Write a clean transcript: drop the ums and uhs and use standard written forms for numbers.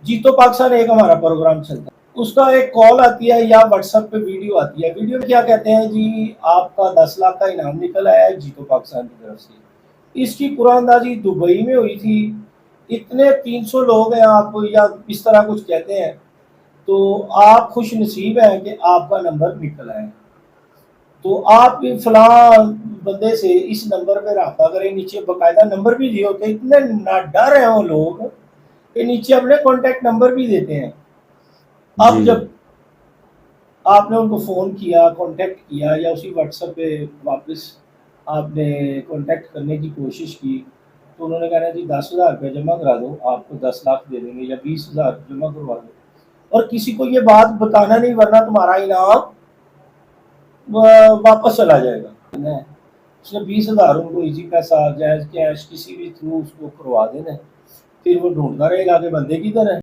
जीतो पाकिस्तान एक हमारा प्रोग्राम चलता है, उसका एक कॉल आती है या व्हाट्सएप पे वीडियो आती है। वीडियो में क्या कहते हैं जी, आपका 10 लाख का इनाम निकल आया है जीतो पाकिस्तान की तरफ से। इसकी कुरानदाजी दुबई में हुई थी, इतने 300 लोग हैं आप या इस तरह कुछ कहते हैं, तो आप खुश नसीब हैं कि आपका नंबर निकल आया। तो आप भी फलां बंदे से इस नंबर पे रब्ता करें, नीचे बाकायदा नंबर भी दिए होते हैं। इतने नाडर हैं वो लोग कि नीचे अपने कॉन्टेक्ट नंबर भी देते हैं। अब جی जब आपने उनको फ़ोन किया, कॉन्टेक्ट किया या उसी व्हाट्सएप पे वापस आपने कॉन्टेक्ट करने की कोशिश की, तो उन्होंने कहना जी 10,000 रुपये जमा करा दो, आपको 10 लाख दे देंगे या 20,000 जमा करवा दो। और किसी को ये बात बताना नहीं, वरना तुम्हारा इनाम वापस चला जाएगा। उसने 20,000 उनको इजी पैसा, जायज़ कैश किसी भी थ्रू उसको करवा देना है। फिर वो ढूँढता रहेगा कि बंदे किधर हैं।